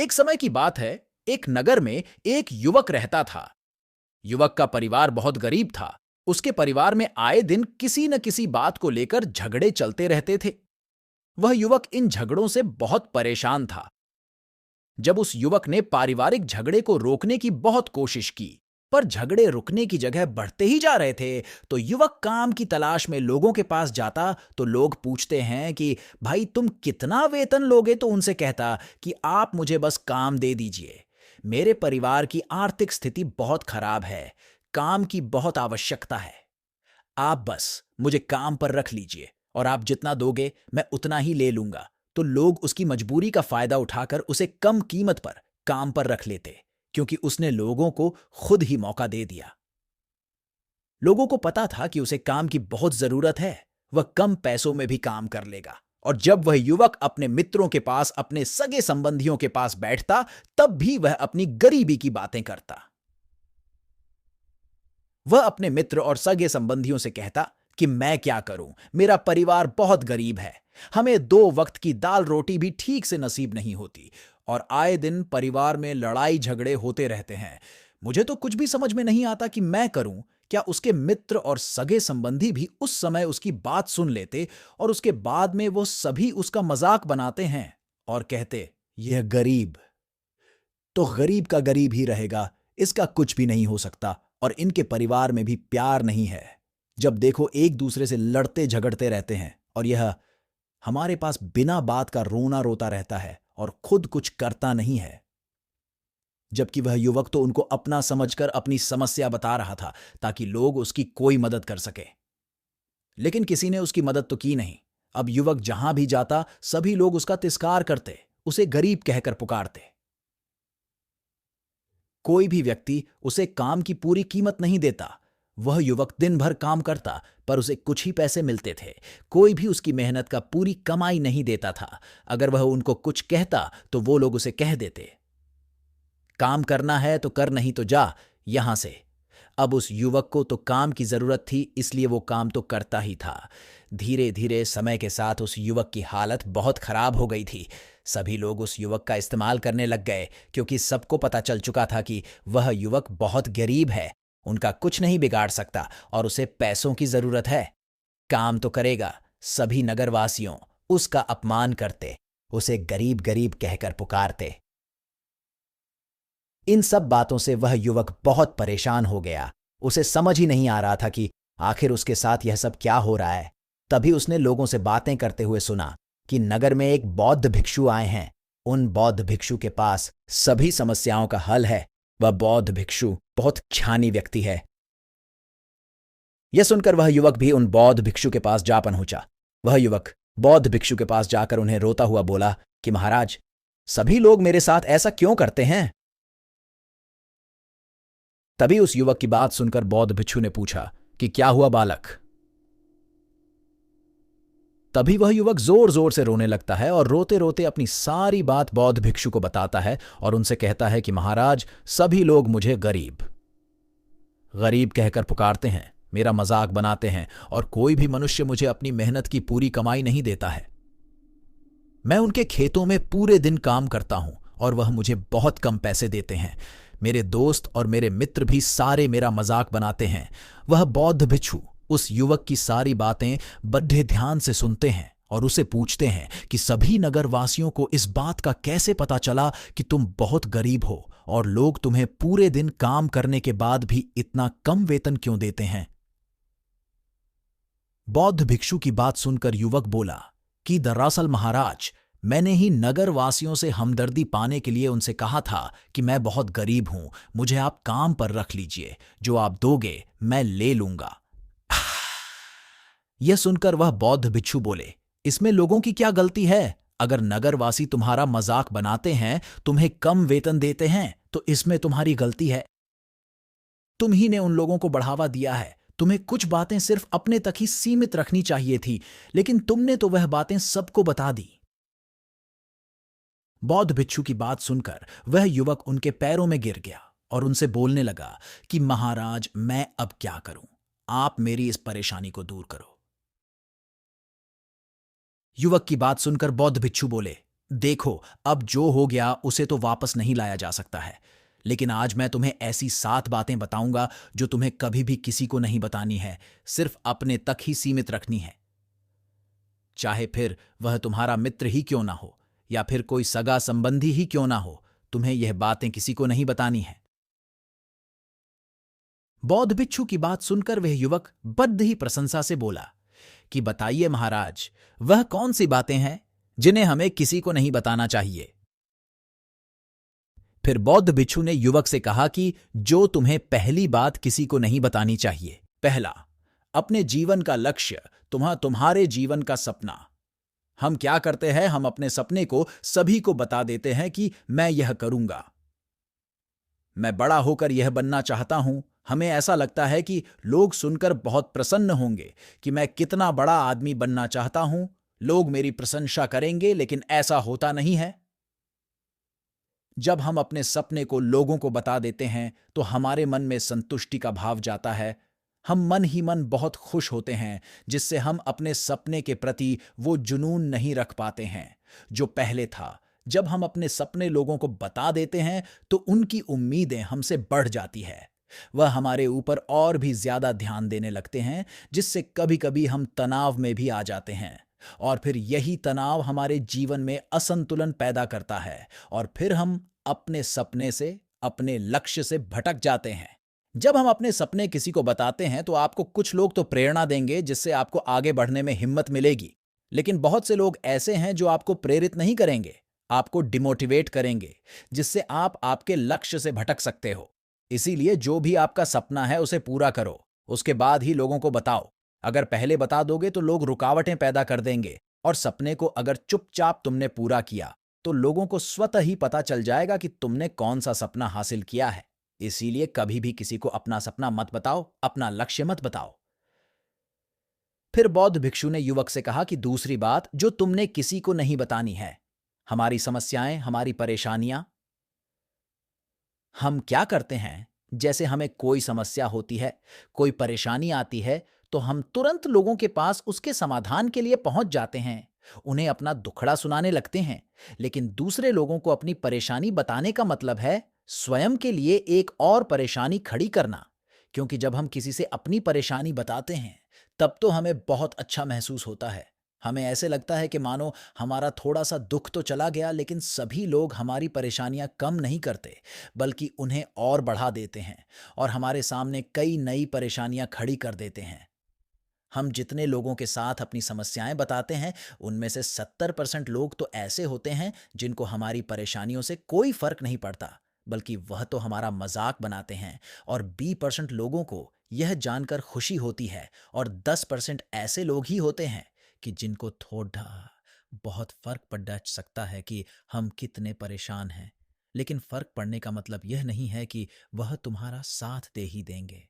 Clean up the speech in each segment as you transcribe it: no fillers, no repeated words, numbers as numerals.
एक समय की बात है, एक नगर में एक युवक रहता था। युवक का परिवार बहुत गरीब था। उसके परिवार में आए दिन किसी न किसी बात को लेकर झगड़े चलते रहते थे। वह युवक इन झगड़ों से बहुत परेशान था। जब उस युवक ने पारिवारिक झगड़े को रोकने की बहुत कोशिश की, पर झगड़े रुकने की जगह बढ़ते ही जा रहे थे, तो युवक काम की तलाश में लोगों के पास जाता तो लोग पूछते हैं कि भाई तुम कितना वेतन लोगे, तो उनसे कहता कि आप मुझे बस काम दे दीजिए। मेरे परिवार की आर्थिक स्थिति बहुत खराब है, काम की बहुत आवश्यकता है। आप बस मुझे काम पर रख लीजिए और आप जितना दोगे मैं उतना ही ले लूंगा। तो लोग उसकी मजबूरी का फायदा उठाकर उसे कम कीमत पर काम पर रख लेते, क्योंकि उसने लोगों को खुद ही मौका दे दिया। लोगों को पता था कि उसे काम की बहुत जरूरत है, वह कम पैसों में भी काम कर लेगा। और जब वह युवक अपने मित्रों के पास, अपने सगे संबंधियों के पास बैठता, तब भी वह अपनी गरीबी की बातें करता। वह अपने मित्र और सगे संबंधियों से कहता कि मैं क्या करूं, मेरा परिवार बहुत गरीब है, हमें 2 वक्त की दाल रोटी भी ठीक से नसीब नहीं होती और आए दिन परिवार में लड़ाई झगड़े होते रहते हैं। मुझे तो कुछ भी समझ में नहीं आता कि मैं करूं क्या। उसके मित्र और सगे संबंधी भी उस समय उसकी बात सुन लेते और उसके बाद में वो सभी उसका मजाक बनाते हैं और कहते, यह गरीब तो गरीब का गरीब ही रहेगा, इसका कुछ भी नहीं हो सकता और इनके परिवार में भी प्यार नहीं है। जब देखो एक दूसरे से लड़ते झगड़ते रहते हैं और यह हमारे पास बिना बात का रोना रोता रहता है और खुद कुछ करता नहीं है। जबकि वह युवक तो उनको अपना समझकर अपनी समस्या बता रहा था ताकि लोग उसकी कोई मदद कर सके। लेकिन किसी ने उसकी मदद तो की नहीं। अब युवक जहां भी जाता सभी लोग उसका तिरस्कार करते, उसे गरीब कहकर पुकारते। कोई भी व्यक्ति उसे काम की पूरी कीमत नहीं देता। वह युवक दिन भर काम करता पर उसे कुछ ही पैसे मिलते थे। कोई भी उसकी मेहनत का पूरी कमाई नहीं देता था। अगर वह उनको कुछ कहता तो वो लोग उसे कह देते, काम करना है तो कर, नहीं तो जा यहां से। अब उस युवक को तो काम की जरूरत थी, इसलिए वो काम तो करता ही था। धीरे धीरे समय के साथ उस युवक की हालत बहुत खराब हो गई थी। सभी लोग उस युवक का इस्तेमाल करने लग गए, क्योंकि सबको पता चल चुका था कि वह युवक बहुत गरीब है, उनका कुछ नहीं बिगाड़ सकता और उसे पैसों की जरूरत है। काम तो करेगा। सभी नगरवासियों उसका अपमान करते, उसे गरीब गरीब कहकर पुकारते। इन सब बातों से वह युवक बहुत परेशान हो गया। उसे समझ ही नहीं आ रहा था कि आखिर उसके साथ यह सब क्या हो रहा है। तभी उसने लोगों से बातें करते हुए सुना कि नगर में एक बौद्ध भिक्षु आए हैं। उन बौद्ध भिक्षु के पास सभी समस्याओं का हल है। वह बौद्ध भिक्षु बहुत ज्ञानी व्यक्ति है। यह सुनकर वह युवक भी उन बौद्ध भिक्षु के पास जा पहुंचा। वह युवक बौद्ध भिक्षु के पास जाकर उन्हें रोता हुआ बोला कि महाराज, सभी लोग मेरे साथ ऐसा क्यों करते हैं। तभी उस युवक की बात सुनकर बौद्ध भिक्षु ने पूछा कि क्या हुआ बालक। तभी वह युवक जोर जोर से रोने लगता है और रोते रोते अपनी सारी बात बौद्ध भिक्षु को बताता है और उनसे कहता है कि महाराज, सभी लोग मुझे गरीब गरीब कहकर पुकारते हैं, मेरा मजाक बनाते हैं और कोई भी मनुष्य मुझे अपनी मेहनत की पूरी कमाई नहीं देता है। मैं उनके खेतों में पूरे दिन काम करता हूं और वह मुझे बहुत कम पैसे देते हैं। मेरे दोस्त और मेरे मित्र भी सारे मेरा मजाक बनाते हैं। वह बौद्ध भिक्षु उस युवक की सारी बातें बड़े ध्यान से सुनते हैं और उसे पूछते हैं कि सभी नगरवासियों को इस बात का कैसे पता चला कि तुम बहुत गरीब हो और लोग तुम्हें पूरे दिन काम करने के बाद भी इतना कम वेतन क्यों देते हैं। बौद्ध भिक्षु की बात सुनकर युवक बोला कि दरअसल महाराज, मैंने ही नगर वासियों से हमदर्दी पाने के लिए उनसे कहा था कि मैं बहुत गरीब हूं, मुझे आप काम पर रख लीजिए, जो आप दोगे मैं ले लूंगा। यह सुनकर वह बौद्ध भिक्षु बोले, इसमें लोगों की क्या गलती है। अगर नगरवासी तुम्हारा मजाक बनाते हैं, तुम्हें कम वेतन देते हैं, तो इसमें तुम्हारी गलती है। तुम ही ने उन लोगों को बढ़ावा दिया है। तुम्हें कुछ बातें सिर्फ अपने तक ही सीमित रखनी चाहिए थी, लेकिन तुमने तो वह बातें सबको बता दी। बौद्ध भिक्षु की बात सुनकर वह युवक उनके पैरों में गिर गया और उनसे बोलने लगा कि महाराज, मैं अब क्या करूं, आप मेरी इस परेशानी को दूर करो। युवक की बात सुनकर बौद्ध भिक्षु बोले, देखो, अब जो हो गया उसे तो वापस नहीं लाया जा सकता है, लेकिन आज मैं तुम्हें ऐसी 7 बातें बताऊंगा जो तुम्हें कभी भी किसी को नहीं बतानी है, सिर्फ अपने तक ही सीमित रखनी है। चाहे फिर वह तुम्हारा मित्र ही क्यों ना हो या फिर कोई सगा संबंधी ही क्यों ना हो, तुम्हें यह बातें किसी को नहीं बतानी है। बौद्ध भिक्षु की बात सुनकर वह युवक बद्ध ही प्रशंसा से बोला कि बताइए महाराज, वह कौन सी बातें हैं जिन्हें हमें किसी को नहीं बताना चाहिए। फिर बौद्ध भिक्षु ने युवक से कहा कि जो तुम्हें पहली बात किसी को नहीं बतानी चाहिए। पहला, अपने जीवन का लक्ष्य, तुम्हारे जीवन का सपना। हम क्या करते हैं, हम अपने सपने को सभी को बता देते हैं कि मैं यह करूंगा, मैं बड़ा होकर यह बनना चाहता हूं। हमें ऐसा लगता है कि लोग सुनकर बहुत प्रसन्न होंगे कि मैं कितना बड़ा आदमी बनना चाहता हूं, लोग मेरी प्रशंसा करेंगे, लेकिन ऐसा होता नहीं है। जब हम अपने सपने को लोगों को बता देते हैं तो हमारे मन में संतुष्टि का भाव जाता है। हम मन ही मन बहुत खुश होते हैं, जिससे हम अपने सपने के प्रति वो जुनून नहीं रख पाते हैं जो पहले था। जब हम अपने सपने लोगों को बता देते हैं तो उनकी उम्मीदें हमसे बढ़ जाती है। वह हमारे ऊपर और भी ज्यादा ध्यान देने लगते हैं, जिससे कभी कभी हम तनाव में भी आ जाते हैं। और फिर यही तनाव हमारे जीवन में असंतुलन पैदा करता है और फिर हम अपने सपने से, अपने लक्ष्य से भटक जाते हैं। जब हम अपने सपने किसी को बताते हैं तो आपको कुछ लोग तो प्रेरणा देंगे, जिससे आपको आगे बढ़ने में हिम्मत मिलेगी, लेकिन बहुत से लोग ऐसे हैं जो आपको प्रेरित नहीं करेंगे, आपको डिमोटिवेट करेंगे, जिससे आप आपके लक्ष्य से भटक सकते हो। इसीलिए जो भी आपका सपना है उसे पूरा करो, उसके बाद ही लोगों को बताओ। अगर पहले बता दोगे तो लोग रुकावटें पैदा कर देंगे, और सपने को अगर चुपचाप तुमने पूरा किया तो लोगों को स्वतः ही पता चल जाएगा कि तुमने कौन सा सपना हासिल किया है। इसीलिए कभी भी किसी को अपना सपना मत बताओ, अपना लक्ष्य मत बताओ। फिर बौद्ध भिक्षु ने युवक से कहा कि दूसरी बात जो तुमने किसी को नहीं बतानी है, हमारी समस्याएं, हमारी परेशानियां। हम क्या करते हैं, जैसे हमें कोई समस्या होती है, कोई परेशानी आती है, तो हम तुरंत लोगों के पास उसके समाधान के लिए पहुंच जाते हैं, उन्हें अपना दुखड़ा सुनाने लगते हैं। लेकिन दूसरे लोगों को अपनी परेशानी बताने का मतलब है स्वयं के लिए एक और परेशानी खड़ी करना। क्योंकि जब हम किसी से अपनी परेशानी बताते हैं तब तो हमें बहुत अच्छा महसूस होता है। हमें ऐसे लगता है कि मानो हमारा थोड़ा सा दुख तो चला गया, लेकिन सभी लोग हमारी परेशानियां कम नहीं करते, बल्कि उन्हें और बढ़ा देते हैं और हमारे सामने कई नई परेशानियां खड़ी कर देते हैं। हम जितने लोगों के साथ अपनी समस्याएं बताते हैं, उनमें से 70% लोग तो ऐसे होते हैं जिनको हमारी परेशानियों से कोई फर्क नहीं पड़ता, बल्कि वह तो हमारा मजाक बनाते हैं। और 20% लोगों को यह जानकर खुशी होती है, और 10% ऐसे लोग ही होते हैं कि जिनको थोड़ा बहुत फर्क पड़ सकता है कि हम कितने परेशान हैं। लेकिन फर्क पड़ने का मतलब यह नहीं है कि वह तुम्हारा साथ दे ही देंगे।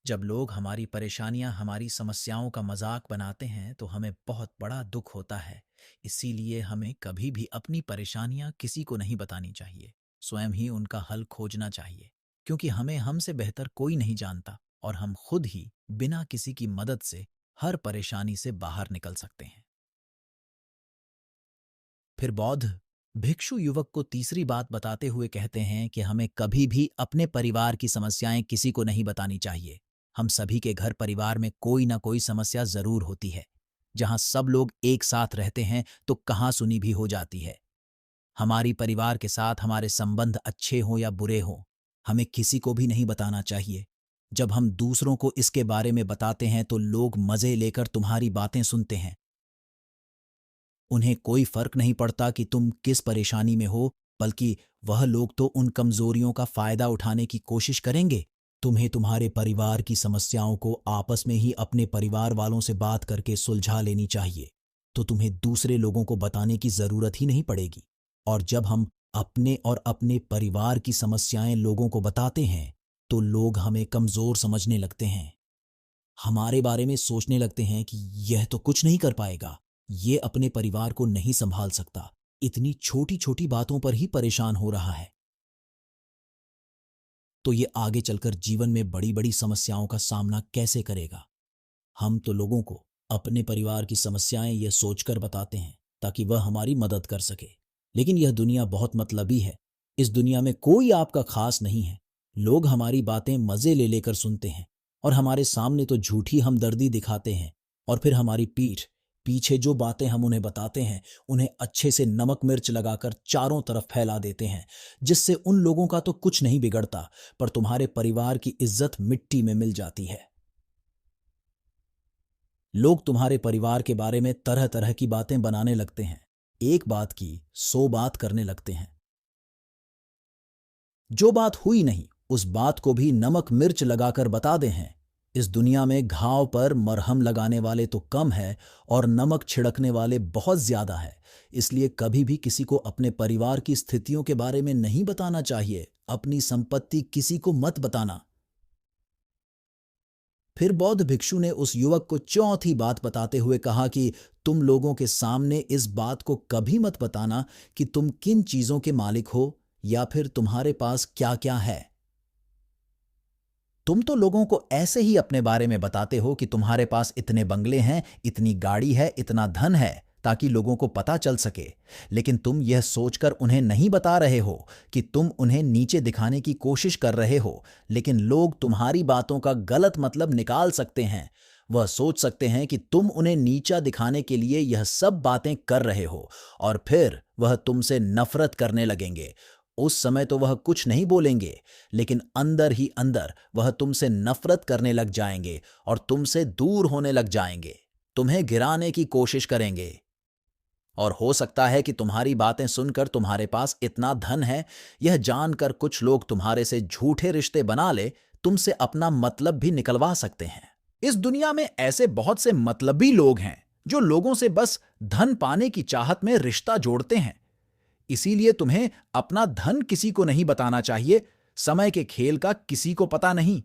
जब लोग हमारी परेशानियां, हमारी समस्याओं का मजाक बनाते हैं तो हमें बहुत बड़ा दुख होता है। इसीलिए हमें कभी भी अपनी परेशानियां किसी को नहीं बतानी चाहिए, स्वयं ही उनका हल खोजना चाहिए। क्योंकि हमें हमसे बेहतर कोई नहीं जानता, और हम खुद ही बिना किसी की मदद से हर परेशानी से बाहर निकल सकते हैं। फिर बौद्ध भिक्षु युवक को तीसरी बात बताते हुए कहते हैं कि हमें कभी भी अपने परिवार की समस्याएं किसी को नहीं बतानी चाहिए। हम सभी के घर परिवार में कोई ना कोई समस्या जरूर होती है। जहां सब लोग एक साथ रहते हैं तो कहाँ सुनी भी हो जाती है। हमारी परिवार के साथ हमारे संबंध अच्छे हों या बुरे हों, हमें किसी को भी नहीं बताना चाहिए। जब हम दूसरों को इसके बारे में बताते हैं तो लोग मजे लेकर तुम्हारी बातें सुनते हैं। उन्हें कोई फर्क नहीं पड़ता कि तुम किस परेशानी में हो, बल्कि वह लोग तो उन कमजोरियों का फायदा उठाने की कोशिश करेंगे। तुम्हें तुम्हारे परिवार की समस्याओं को आपस में ही अपने परिवार वालों से बात करके सुलझा लेनी चाहिए, तो तुम्हें दूसरे लोगों को बताने की जरूरत ही नहीं पड़ेगी। और जब हम अपने और अपने परिवार की समस्याएं लोगों को बताते हैं तो लोग हमें कमजोर समझने लगते हैं, हमारे बारे में सोचने लगते हैं कि यह तो कुछ नहीं कर पाएगा, ये अपने परिवार को नहीं संभाल सकता, इतनी छोटी छोटी बातों पर ही परेशान हो रहा है। तो ये आगे चलकर जीवन में बड़ी बड़ी समस्याओं का सामना कैसे करेगा। हम तो लोगों को अपने परिवार की समस्याएं ये सोचकर बताते हैं ताकि वह हमारी मदद कर सके। लेकिन यह दुनिया बहुत मतलबी है। इस दुनिया में कोई आपका खास नहीं है। लोग हमारी बातें मजे ले लेकर सुनते हैं और हमारे सामने तो झूठी हमदर्दी दिखाते हैं, और फिर हमारी पीठ पीछे जो बातें हम उन्हें बताते हैं उन्हें अच्छे से नमक मिर्च लगाकर चारों तरफ फैला देते हैं, जिससे उन लोगों का तो कुछ नहीं बिगड़ता, पर तुम्हारे परिवार की इज्जत मिट्टी में मिल जाती है। लोग तुम्हारे परिवार के बारे में तरह तरह की बातें बनाने लगते हैं। एक बात की 100 बात करने लगते हैं। जो बात हुई नहीं उस बात को भी नमक मिर्च लगाकर बता दे हैं। इस दुनिया में घाव पर मरहम लगाने वाले तो कम है और नमक छिड़कने वाले बहुत ज्यादा है। इसलिए कभी भी किसी को अपने परिवार की स्थितियों के बारे में नहीं बताना चाहिए। अपनी संपत्ति किसी को मत बताना। फिर बौद्ध भिक्षु ने उस युवक को चौथी बात बताते हुए कहा कि तुम लोगों के सामने इस बात को कभी मत बताना कि तुम किन चीजों के मालिक हो या फिर तुम्हारे पास क्या क्या है। तुम तो लोगों को ऐसे ही अपने बारे में बताते हो कि तुम्हारे पास इतने बंगले हैं, इतनी गाड़ी है, इतना धन है, ताकि लोगों को पता चल सके। लेकिन तुम यह सोचकर उन्हें नहीं बता रहे हो कि तुम उन्हें नीचे दिखाने की कोशिश कर रहे हो। लेकिन लोग तुम्हारी बातों का गलत मतलब निकाल सकते हैं। वह सोच सकते हैं कि तुम उन्हें नीचा दिखाने के लिए यह सब बातें कर रहे हो, और फिर वह तुमसे नफरत करने लगेंगे। उस समय तो वह कुछ नहीं बोलेंगे, लेकिन अंदर ही अंदर वह तुमसे नफरत करने लग जाएंगे और तुमसे दूर होने लग जाएंगे। तुम्हें गिराने की कोशिश करेंगे। और हो सकता है कि तुम्हारी बातें सुनकर तुम्हारे पास इतना धन है, यह जानकर कुछ लोग तुम्हारे से झूठे रिश्ते बना ले तुमसे अपना मतलब भी निकलवा सकते हैं। इस दुनिया में ऐसे बहुत से मतलबी लोग हैं जो लोगों से बस धन पाने की चाहत में रिश्ता जोड़ते हैं। इसीलिए तुम्हें अपना धन किसी को नहीं बताना चाहिए। समय के खेल का किसी को पता नहीं।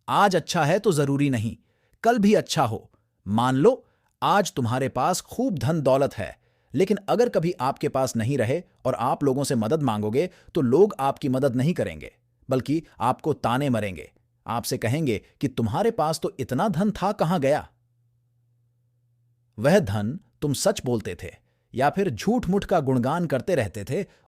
आज अच्छा है तो जरूरी नहीं कल भी अच्छा हो। मान लो आज तुम्हारे पास खूब धन दौलत है, लेकिन अगर कभी आपके पास नहीं रहे और आप लोगों से मदद मांगोगे तो लोग आपकी मदद नहीं करेंगे, बल्कि आपको ताने मरेंगे। आपसे कहेंगे कि तुम्हारे पास तो इतना धन था, कहां गया? वह धन तुम सच बोलते थे या फिर झूठ मूठ का गुणगान करते रहते थे,